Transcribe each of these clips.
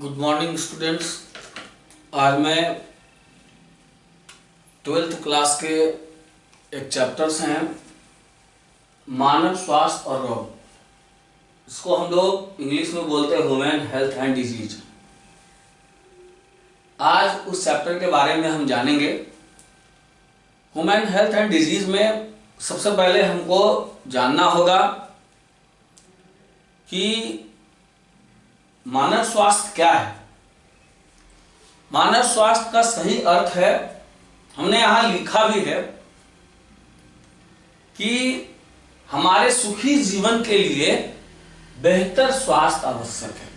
Good morning students. आज मैं 12th class के एक चैप्टर्स हैं मानव स्वास्थ्य और रोग। इसको हम लोग इंग्लिश में बोलते हैं ह्यूमन हेल्थ एंड डिजीज। आज उस चैप्टर के बारे में हम जानेंगे। ह्यूमन हेल्थ एंड डिजीज में सबसे पहले हमको जानना होगा कि मानव स्वास्थ्य क्या है। मानव स्वास्थ्य का सही अर्थ है, हमने यहां लिखा भी है कि हमारे सुखी जीवन के लिए बेहतर स्वास्थ्य आवश्यक है।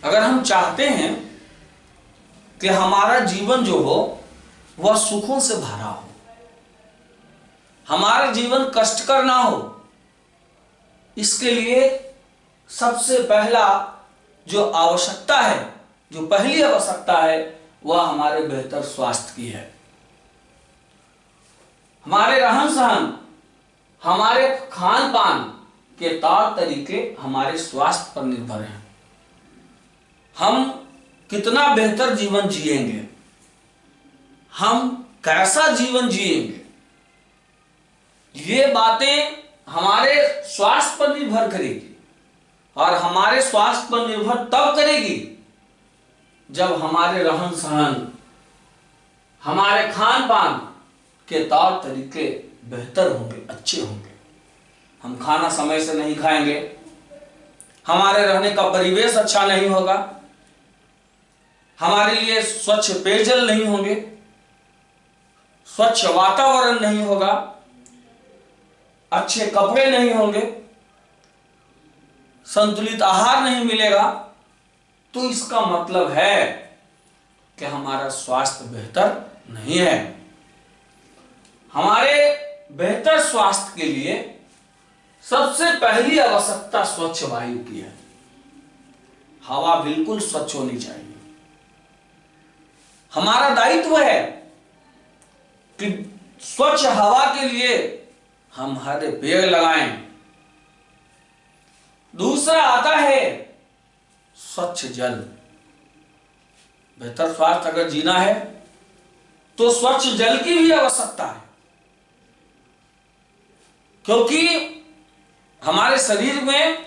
अगर हम चाहते हैं कि हमारा जीवन जो हो वह सुखों से भरा हो, हमारा जीवन कष्टकर ना हो, इसके लिए सबसे पहला जो आवश्यकता है, जो पहली आवश्यकता है, वह हमारे बेहतर स्वास्थ्य की है। हमारे रहन सहन, हमारे खान पान के तौर तरीके हमारे स्वास्थ्य पर निर्भर हैं। हम कितना बेहतर जीवन जिएंगे, हम कैसा जीवन जिएंगे, ये बातें हमारे स्वास्थ्य पर निर्भर करेगी। और हमारे स्वास्थ्य पर निर्भर तब करेगी जब हमारे रहन सहन, हमारे खान पान के तौर तरीके बेहतर होंगे, अच्छे होंगे। हम खाना समय से नहीं खाएंगे, हमारे रहने का परिवेश अच्छा नहीं होगा, हमारे लिए स्वच्छ पेयजल नहीं होंगे, स्वच्छ वातावरण नहीं होगा, अच्छे कपड़े नहीं होंगे, संतुलित आहार नहीं मिलेगा, तो इसका मतलब है कि हमारा स्वास्थ्य बेहतर नहीं है। हमारे बेहतर स्वास्थ्य के लिए सबसे पहली आवश्यकता स्वच्छ वायु की है। हवा बिल्कुल स्वच्छ होनी चाहिए। हमारा दायित्व है कि स्वच्छ हवा के लिए हम हरे पेड़ लगाएं। दूसरा आता है स्वच्छ जल। बेहतर स्वास्थ्य अगर जीना है तो स्वच्छ जल की भी आवश्यकता है, क्योंकि हमारे शरीर में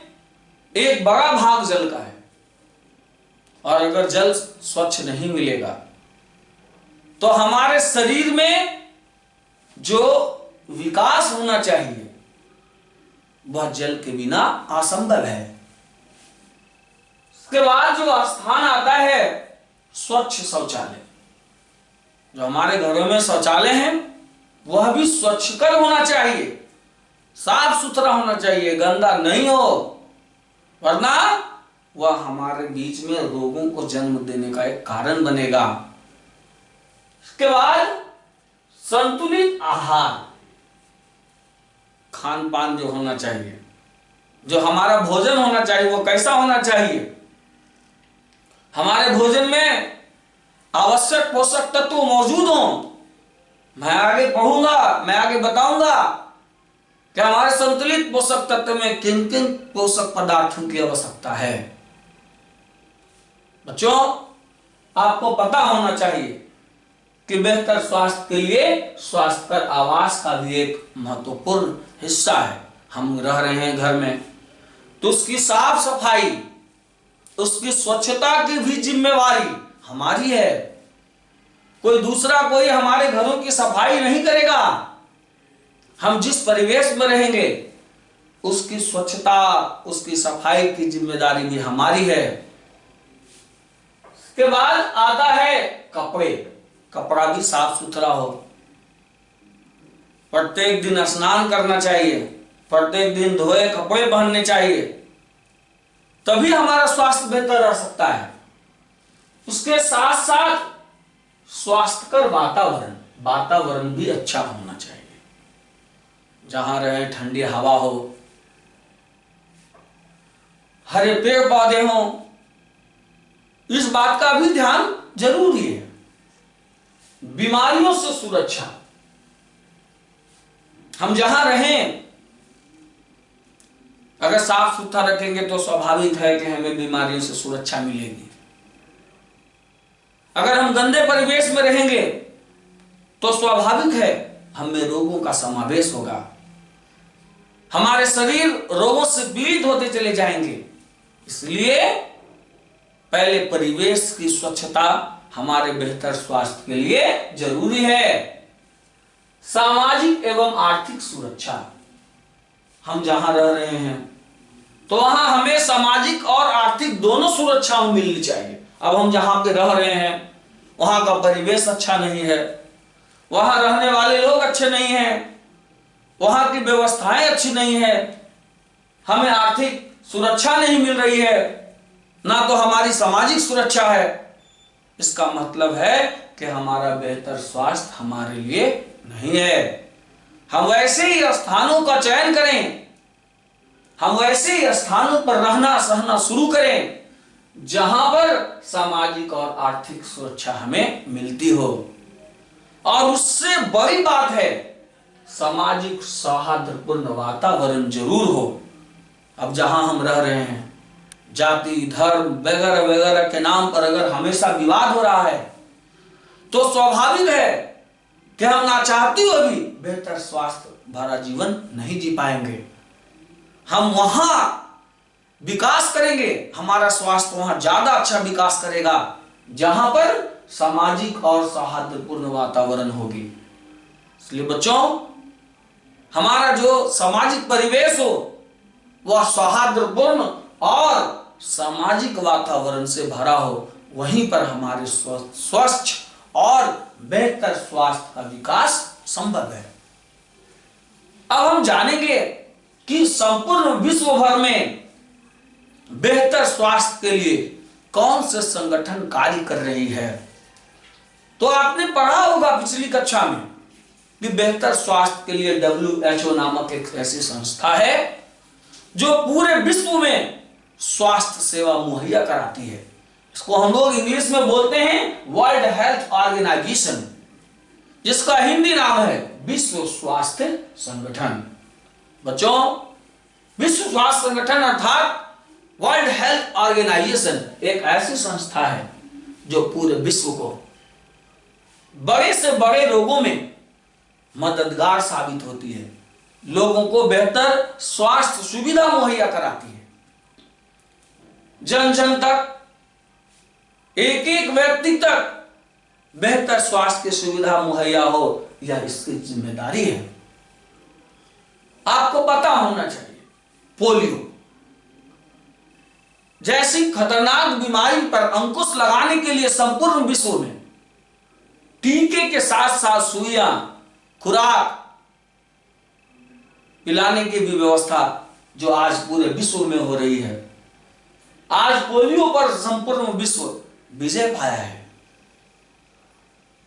एक बड़ा भाग जल का है, और अगर जल स्वच्छ नहीं मिलेगा तो हमारे शरीर में जो विकास होना चाहिए वह जल के बिना असंभव है। इसके बाद जो स्थान आता है स्वच्छ शौचालय। जो हमारे घरों में शौचालय हैं वह भी स्वच्छ कर होना चाहिए, साफ सुथरा होना चाहिए, गंदा नहीं हो, वरना वह हमारे बीच में रोगों को जन्म देने का एक कारण बनेगा। इसके बाद संतुलित आहार, खान पान जो होना चाहिए, जो हमारा भोजन होना चाहिए वो कैसा होना चाहिए। हमारे भोजन में आवश्यक पोषक तत्व मौजूद हों। मैं आगे पढ़ूंगा, मैं आगे बताऊंगा कि हमारे संतुलित पोषक तत्व में किन किन पोषक पदार्थों की आवश्यकता है। बच्चों, आपको पता होना चाहिए कि बेहतर स्वास्थ्य के लिए स्वास्थ्यकर आवास का भी एक महत्वपूर्ण हिस्सा है। हम रह रहे हैं घर में, तो उसकी साफ सफाई, उसकी स्वच्छता की भी जिम्मेवारी हमारी है। कोई दूसरा कोई हमारे घरों की सफाई नहीं करेगा। हम जिस परिवेश में रहेंगे उसकी स्वच्छता, उसकी सफाई की जिम्मेदारी भी हमारी है। इसके बाद आता है कपड़े। कपड़ा भी साफ सुथरा हो, प्रत्येक दिन स्नान करना चाहिए, प्रत्येक दिन धोए कपड़े पहनने चाहिए, तभी हमारा स्वास्थ्य बेहतर रह सकता है। उसके साथ साथ स्वास्थ्यकर वातावरण भी अच्छा होना चाहिए। जहां रहे ठंडी हवा हो, हरे पेड़ पौधे हों, इस बात का भी ध्यान जरूरी है। बीमारियों से सुरक्षा, हम जहां रहें अगर साफ सुथरा रखेंगे तो स्वाभाविक है कि हमें बीमारियों से सुरक्षा मिलेगी। अगर हम गंदे परिवेश में रहेंगे तो स्वाभाविक है हम में रोगों का समावेश होगा, हमारे शरीर रोगों से पीड़ित होते चले जाएंगे। इसलिए पहले परिवेश की स्वच्छता हमारे बेहतर स्वास्थ्य के लिए जरूरी है। सामाजिक एवं आर्थिक सुरक्षा, हम जहां रह रहे हैं तो वहां हमें सामाजिक और आर्थिक दोनों सुरक्षा मिलनी चाहिए। अब हम जहां पे रह रहे हैं वहां का परिवेश अच्छा नहीं है, वहां रहने वाले लोग अच्छे नहीं हैं, वहां की व्यवस्थाएं अच्छी नहीं है, हमें आर्थिक सुरक्षा नहीं मिल रही है, ना तो हमारी सामाजिक सुरक्षा है। इसका मतलब है कि हमारा बेहतर स्वास्थ्य हमारे लिए नहीं है। हम वैसे ही स्थानों का चयन करें, हम वैसे ही स्थानों पर रहना सहना शुरू करें जहां पर सामाजिक और आर्थिक सुरक्षा हमें मिलती हो। और उससे बड़ी बात है सामाजिक सौहार्दपूर्ण वातावरण जरूर हो। अब जहां हम रह रहे हैं जाति धर्म वगैरह वगैरह के नाम पर अगर हमेशा विवाद हो रहा है तो स्वाभाविक है कि हम ना चाहते हुए भी बेहतर स्वास्थ्य भरा जीवन नहीं जी पाएंगे। हम वहां विकास करेंगे, हमारा स्वास्थ्य वहां ज्यादा अच्छा विकास करेगा जहां पर सामाजिक और सौहार्दपूर्ण वातावरण होगी। इसलिए बच्चों, हमारा जो सामाजिक परिवेश हो वह सौहार्दपूर्ण और सामाजिक वातावरण से भरा हो, वहीं पर हमारे स्वस्थ और बेहतर स्वास्थ्य का विकास संभव है। अब हम जानेंगे कि संपूर्ण विश्व भर में बेहतर स्वास्थ्य के लिए कौन से संगठन कार्य कर रही है। तो आपने पढ़ा होगा पिछली कक्षा में कि बेहतर स्वास्थ्य के लिए WHO नामक एक ऐसी संस्था है जो पूरे विश्व में स्वास्थ्य सेवा मुहैया कराती है। इसको हम लोग इंग्लिश में बोलते हैं वर्ल्ड हेल्थ ऑर्गेनाइजेशन, जिसका हिंदी नाम है विश्व स्वास्थ्य संगठन। बच्चों, विश्व स्वास्थ्य संगठन अर्थात वर्ल्ड हेल्थ ऑर्गेनाइजेशन एक ऐसी संस्था है जो पूरे विश्व को बड़े से बड़े रोगों में मददगार साबित होती है, लोगों को बेहतर स्वास्थ्य सुविधा मुहैया कराती है। जन जन तक, एक एक व्यक्ति तक बेहतर स्वास्थ्य की सुविधा मुहैया हो, यह इसकी जिम्मेदारी है। आपको पता होना चाहिए पोलियो जैसी खतरनाक बीमारी पर अंकुश लगाने के लिए संपूर्ण विश्व में टीके के साथ साथ सुइयां, खुराक पिलाने की भी व्यवस्था जो आज पूरे विश्व में हो रही है। आज पोलियो पर संपूर्ण विश्व विजय पाया है।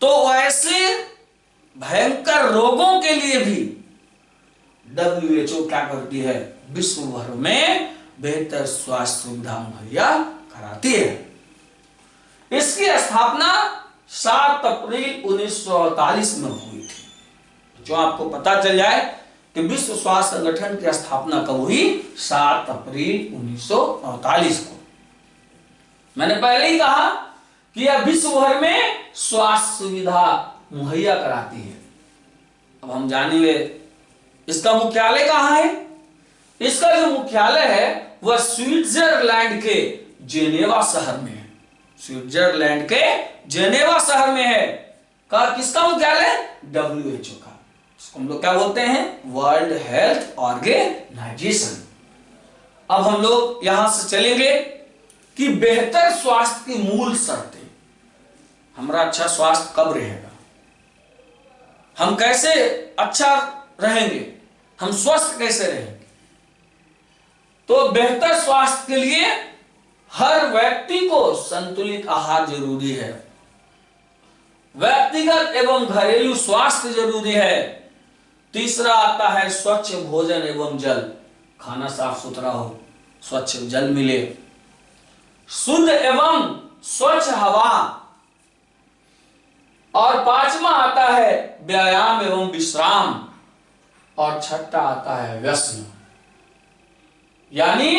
तो ऐसे भयंकर रोगों के लिए भी WHO क्या करती है, विश्व भर में बेहतर स्वास्थ्य सुविधा मुहैया कराती है। इसकी स्थापना 7 अप्रैल 1948 में हुई थी। जो आपको पता चल जाए कि विश्व स्वास्थ्य संगठन की स्थापना कब हुई, 7 अप्रैल 1948 को। मैंने पहले ही कहा कि यह विश्व भर में स्वास्थ्य सुविधा मुहैया कराती है। अब हम जानेंगे इसका मुख्यालय कहां है। इसका जो मुख्यालय है वह स्विट्जरलैंड के जेनेवा शहर में है। स्विट्जरलैंड के जेनेवा शहर में है। किसका मुख्यालय? WHO का। इसको हम लोग क्या बोलते हैं? World Health Organization. अब हम लोग यहां से चलेंगे कि बेहतर स्वास्थ्य की मूल शर्तें। हमारा अच्छा स्वास्थ्य कब रहेगा, हम कैसे अच्छा रहेंगे, हम स्वस्थ कैसे रहेंगे। तो बेहतर स्वास्थ्य के लिए हर व्यक्ति को संतुलित आहार जरूरी है, व्यक्तिगत एवं घरेलू स्वास्थ्य जरूरी है। तीसरा आता है स्वच्छ भोजन एवं जल, खाना साफ सुथरा हो, स्वच्छ जल मिले, शुद्ध एवं स्वच्छ हवा, और पांचवा आता है व्यायाम एवं विश्राम, और छठा आता है व्यसन। यानी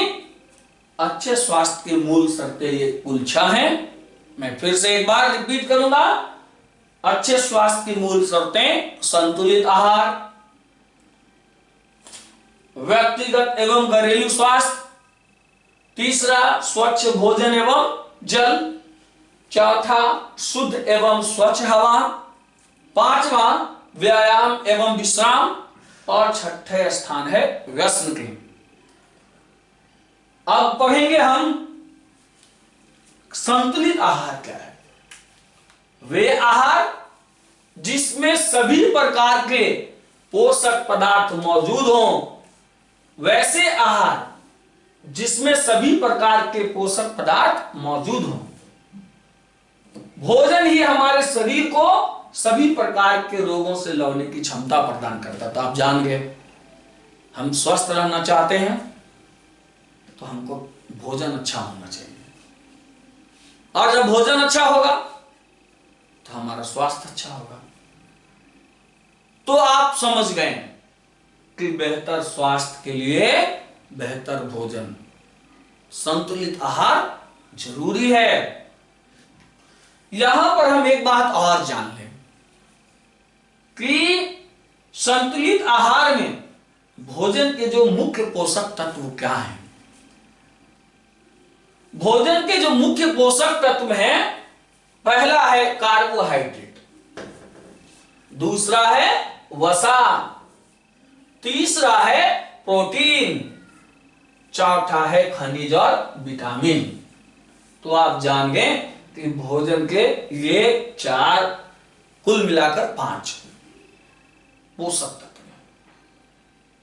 अच्छे स्वास्थ्य की मूल शर्तें ये कुल 6 हैं। मैं फिर से एक बार रिपीट करूंगा। अच्छे स्वास्थ्य की मूल शर्तें: संतुलित आहार, व्यक्तिगत एवं घरेलू स्वास्थ्य, तीसरा स्वच्छ भोजन एवं जल, चौथा शुद्ध एवं स्वच्छ हवा, पांचवा व्यायाम एवं विश्राम, और छठे स्थान है व्यसन के। अब पढ़ेंगे हम संतुलित आहार क्या है। वे आहार जिसमें सभी प्रकार के पोषक पदार्थ मौजूद हों, वैसे आहार जिसमें सभी प्रकार के पोषक पदार्थ मौजूद हों। भोजन ही हमारे शरीर को सभी प्रकार के रोगों से लड़ने की क्षमता प्रदान करता है। तो आप जान गए, हम स्वस्थ रहना चाहते हैं तो हमको भोजन अच्छा होना चाहिए, और जब भोजन अच्छा होगा तो हमारा स्वास्थ्य अच्छा होगा। तो आप समझ गए कि बेहतर स्वास्थ्य के लिए बेहतर भोजन, संतुलित आहार जरूरी है। यहां पर हम एक बात और जान लें कि संतुलित आहार में भोजन के जो मुख्य पोषक तत्व क्या हैं। भोजन के जो मुख्य पोषक तत्व हैं, पहला है कार्बोहाइड्रेट, दूसरा है वसा, तीसरा है प्रोटीन, चौथा है खनिज और विटामिन। तो आप जान गए कि भोजन के ये चार, कुल मिलाकर 5 पोषक तत्व हैं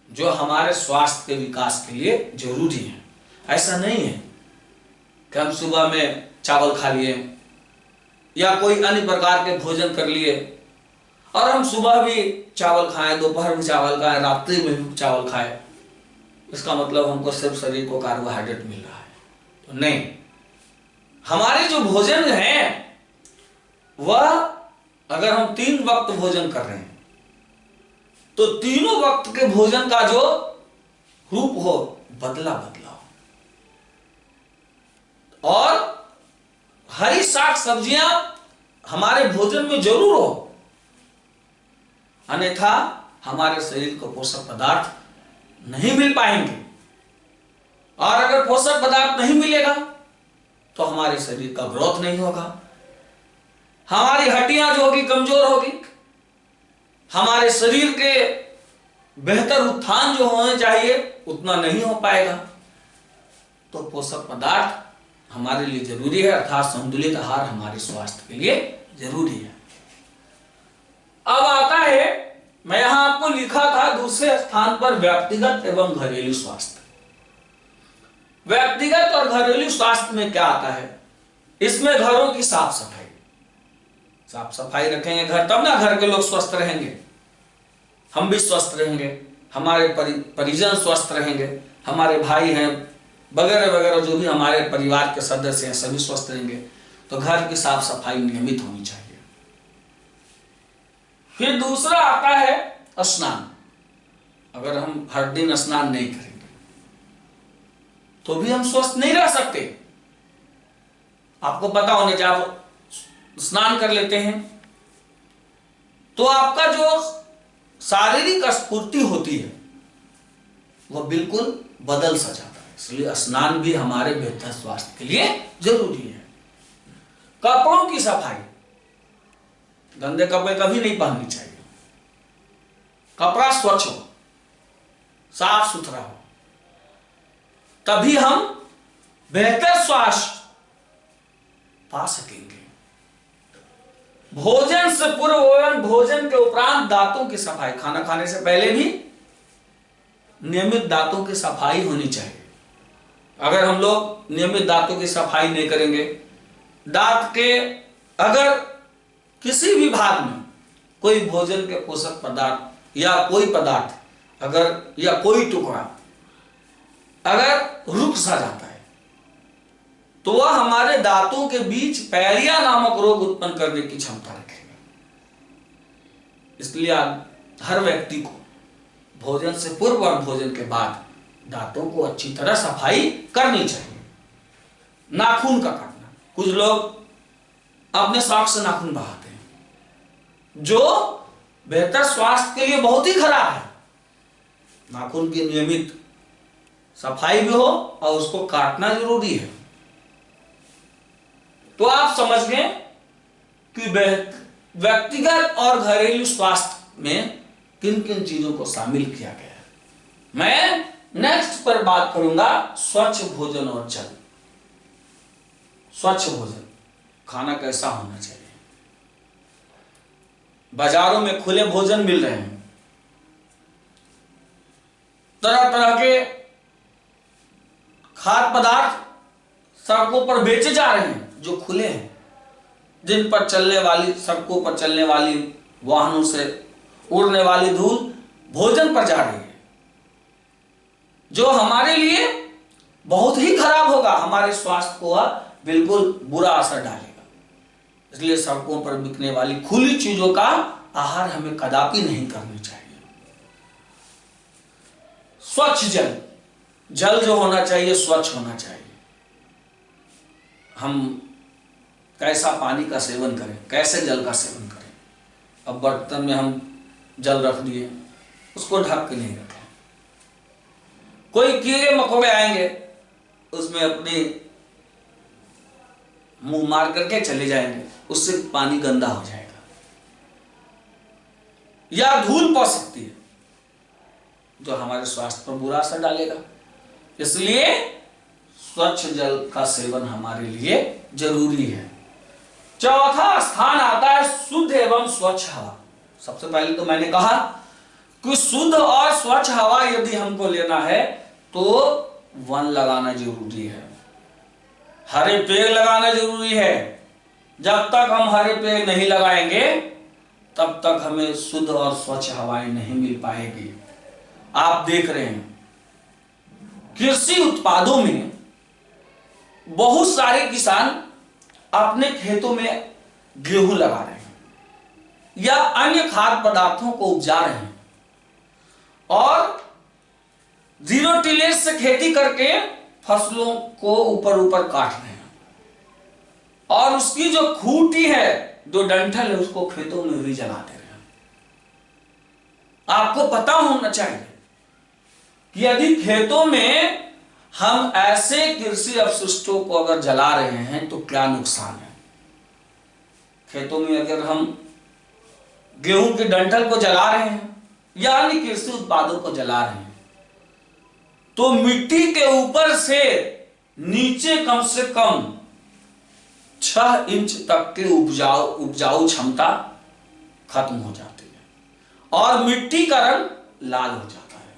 जो हमारे स्वास्थ्य के विकास के लिए जरूरी है। ऐसा नहीं है कि हम सुबह में चावल खा लिए या कोई अन्य प्रकार के भोजन कर लिए, और हम सुबह भी चावल खाएं, दोपहर में चावल खाएं, रात्रि में भी चावल खाएं, इसका मतलब हमको सिर्फ शरीर को कार्बोहाइड्रेट मिल रहा है। तो नहीं, हमारे जो भोजन है वह, अगर हम 3 वक्त भोजन कर रहे हैं तो तीनों वक्त के भोजन का जो रूप हो बदला बदला हो, और हरी साग सब्जियां हमारे भोजन में जरूर हो, अन्यथा हमारे शरीर को पोषक पदार्थ नहीं मिल पाएंगे। और अगर पोषक पदार्थ नहीं मिलेगा तो हमारे शरीर का ग्रोथ नहीं होगा, हमारी हड्डियां जो होगी कमजोर होगी, हमारे शरीर के बेहतर उत्थान जो होने चाहिए उतना नहीं हो पाएगा। तो पोषक पदार्थ हमारे लिए जरूरी है, अर्थात संतुलित आहार हमारे स्वास्थ्य के लिए जरूरी है। अब आता है, मैं यहां आपको लिखा था दूसरे स्थान पर व्यक्तिगत एवं घरेलू स्वास्थ्य। व्यक्तिगत और घरेलू स्वास्थ्य में क्या आता है? इसमें घरों की साफ सफाई, साफ सफाई रखेंगे घर, तब ना घर के लोग स्वस्थ रहेंगे, हम भी स्वस्थ रहेंगे, हमारे परिजन स्वस्थ रहेंगे, हमारे भाई हैं वगैरह वगैरह जो भी हमारे परिवार के सदस्य हैं सभी स्वस्थ रहेंगे। तो घर की साफ सफाई नियमित होनी चाहिए। फिर दूसरा आता है स्नान। अगर हम हर दिन स्नान नहीं करेंगे तो भी हम स्वस्थ नहीं रह सकते। आपको पता होने चाहिए, आप स्नान कर लेते हैं तो आपका जो शारीरिक स्फूर्ति होती है वह बिल्कुल बदल सा जाता है। इसलिए स्नान भी हमारे बेहतर स्वास्थ्य के लिए जरूरी है। कपड़ों की सफाई, गंदे कपड़े कभी नहीं पहनने चाहिए, कपड़ा स्वच्छ हो, साफ सुथरा हो, तभी हम बेहतर स्वास्थ्य पा सकेंगे। भोजन से पूर्व एवं भोजन के उपरांत दांतों की सफाई, खाना खाने से पहले भी नियमित दांतों की सफाई होनी चाहिए। अगर हम लोग नियमित दांतों की सफाई नहीं करेंगे, दांत के अगर किसी भी भाग में कोई भोजन के पोषक पदार्थ या कोई पदार्थ अगर या कोई टुकड़ा अगर रुक सा जाता है तो वह हमारे दांतों के बीच पैलिया नामक रोग उत्पन्न करने की क्षमता रखेगा। इसलिए हर व्यक्ति को भोजन से पूर्व और भोजन के बाद दांतों को अच्छी तरह सफाई करनी चाहिए। नाखून का काटना, कुछ लोग अपने शौक से नाखून बहाते हैं, जो बेहतर स्वास्थ्य के लिए बहुत ही खराब है। नाखून की नियमित सफाई भी हो और उसको काटना जरूरी है। तो आप समझ गए कि व्यक्तिगत और घरेलू स्वास्थ्य में किन किन चीजों को शामिल किया गया है। मैं नेक्स्ट पर बात करूंगा स्वच्छ भोजन और जल। स्वच्छ भोजन, खाना कैसा होना चाहिए। बाजारों में खुले भोजन मिल रहे हैं, तरह तरह के खाद्य पदार्थ सड़कों पर बेचे जा रहे हैं जो खुले हैं, जिन पर चलने वाली सड़कों पर चलने वाली वाहनों से उड़ने वाली धूल भोजन पर जा रही है, जो हमारे लिए बहुत ही खराब होगा, हमारे स्वास्थ्य को बिल्कुल बुरा असर डालेगा। इसलिए सड़कों पर बिकने वाली खुली चीजों का आहार हमें कदापि नहीं करनी चाहिए। स्वच्छ जल, जल जो होना चाहिए स्वच्छ होना चाहिए। हम कैसा पानी का सेवन करें, कैसे जल का सेवन करें। अब बर्तन में हम जल रख दिए, उसको ढक के नहीं रखें। कोई कीड़े मकोड़े आएंगे, उसमें अपने मुंह मार करके चले जाएंगे, उससे पानी गंदा हो जाएगा, या धूल पड़ सकती है जो हमारे स्वास्थ्य पर बुरा असर डालेगा। इसलिए स्वच्छ जल का सेवन हमारे लिए जरूरी है। चौथा स्थान आता है शुद्ध एवं स्वच्छ हवा। सबसे पहले तो मैंने कहा कि शुद्ध और स्वच्छ हवा यदि हमको लेना है तो वन लगाना जरूरी है, हरे पेड़ लगाना जरूरी है। जब तक हम हरे पेड़ नहीं लगाएंगे तब तक हमें शुद्ध और स्वच्छ हवाएं नहीं मिल पाएगी। आप देख रहे हैं कृषि उत्पादों में बहुत सारे किसान अपने खेतों में गेहूं लगा रहे हैं या अन्य खाद्य पदार्थों को उपजा रहे हैं और जीरो टिलेज से खेती करके फसलों को ऊपर ऊपर काट रहे हैं और उसकी जो खूंटी है, जो डंठल है, उसको खेतों में भी जलाते रहे हैं। आपको पता होना चाहिए कि यदि खेतों में हम ऐसे कृषि अपशिष्टों को अगर जला रहे हैं तो क्या नुकसान है। खेतों में अगर हम गेहूं के डंठल को जला रहे हैं या अन्य कृषि उत्पादों को जला रहे हैं तो मिट्टी के ऊपर से नीचे कम से कम 6 इंच तक के उपजाऊ क्षमता खत्म हो जाती है और मिट्टी का रंग लाल हो जाता है।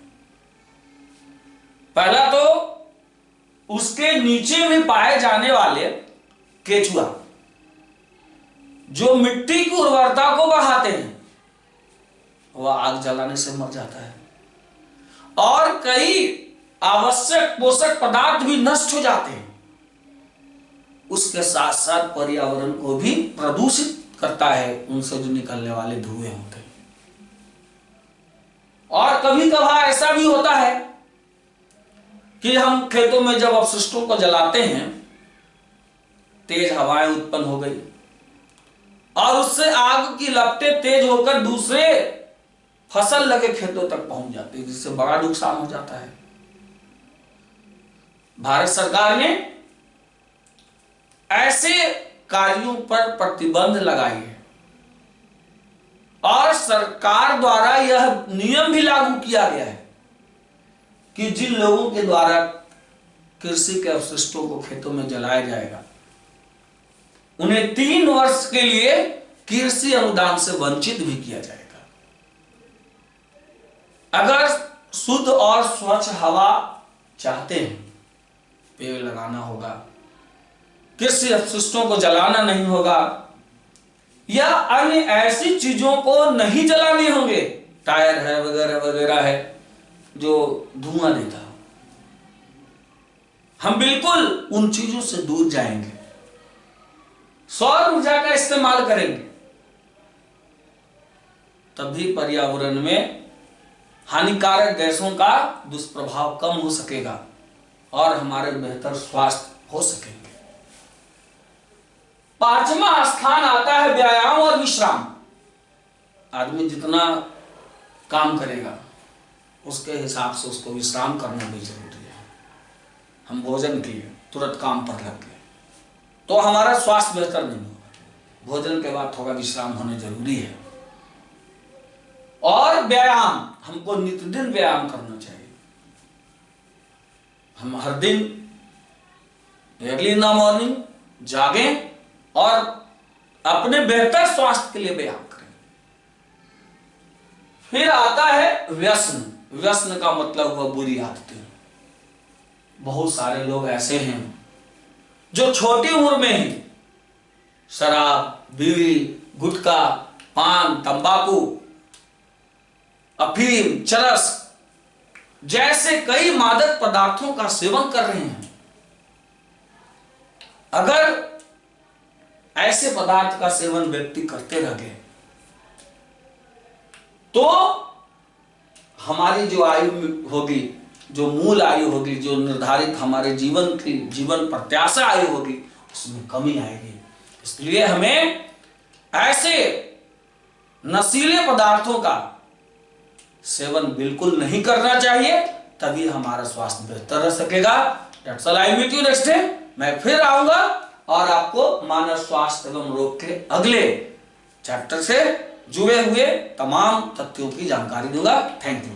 पहला तो उसके नीचे में पाए जाने वाले केचुआ जो मिट्टी की उर्वरता को बढ़ाते हैं वह आग जलाने से मर जाता है और कई आवश्यक पोषक पदार्थ भी नष्ट हो जाते हैं। उसके साथ साथ पर्यावरण को भी प्रदूषित करता है, उनसे जो निकलने वाले धुएं होते हैं। और कभी कभार ऐसा भी होता है कि हम खेतों में जब अपशिष्टों को जलाते हैं, तेज हवाएं उत्पन्न हो गई और उससे आग की लपटें तेज होकर दूसरे फसल लगे खेतों तक पहुंच जाती है, जिससे बड़ा नुकसान हो जाता है। भारत सरकार ने ऐसे कार्यों पर प्रतिबंध लगाई है और सरकार द्वारा यह नियम भी लागू किया गया है कि जिन लोगों के द्वारा कृषि के अवशिष्टों को खेतों में जलाया जाएगा उन्हें 3 वर्ष के लिए कृषि अनुदान से वंचित भी किया जाएगा। अगर शुद्ध और स्वच्छ हवा चाहते हैं, पेड़ लगाना होगा, कृषि अपशिष्टों को जलाना नहीं होगा या अन्य ऐसी चीजों को नहीं जलाने होंगे, टायर है वगैरह वगैरह है जो धुआं देता हो, हम बिल्कुल उन चीजों से दूर जाएंगे, सौर ऊर्जा का इस्तेमाल करेंगे, तभी पर्यावरण में हानिकारक गैसों का दुष्प्रभाव कम हो सकेगा और हमारे बेहतर स्वास्थ्य हो सकेंगे। पांचवा स्थान आता है व्यायाम और विश्राम। आदमी जितना काम करेगा उसके हिसाब से उसको विश्राम करना भी जरूरी है। हम भोजन किए तुरंत काम पर लग गए तो हमारा स्वास्थ्य बेहतर नहीं होगा। भोजन के बाद थोड़ा विश्राम होने जरूरी है। और व्यायाम, हमको नित्यदिन व्यायाम करना चाहिए। हम हर दिन अर्ली इन द मॉर्निंग जागें और अपने बेहतर स्वास्थ्य के लिए व्यायाम करें। फिर आता है व्यसन। व्यसन का मतलब हुआ बुरी आदतें। बहुत सारे लोग ऐसे हैं जो छोटी उम्र में ही शराब, बीड़ी, गुटखा, पान, तंबाकू, अफीम, चरस जैसे कई मादक पदार्थों का सेवन कर रहे हैं। अगर ऐसे पदार्थ का सेवन व्यक्ति करते रहे तो हमारी जो आयु होगी, जो मूल आयु होगी, जो निर्धारित हमारे जीवन की जीवन प्रत्याशा आयु होगी, उसमें कमी आएगी। इसलिए हमें ऐसे नशीले पदार्थों का सेवन बिल्कुल नहीं करना चाहिए, तभी हमारा स्वास्थ्य बेहतर रह सकेगा। That's all, I meet you next time। मैं फिर आऊंगा और आपको मानव स्वास्थ्य एवं रोग के अगले चैप्टर से जुड़े हुए तमाम तथ्यों की जानकारी दूंगा। Thank you.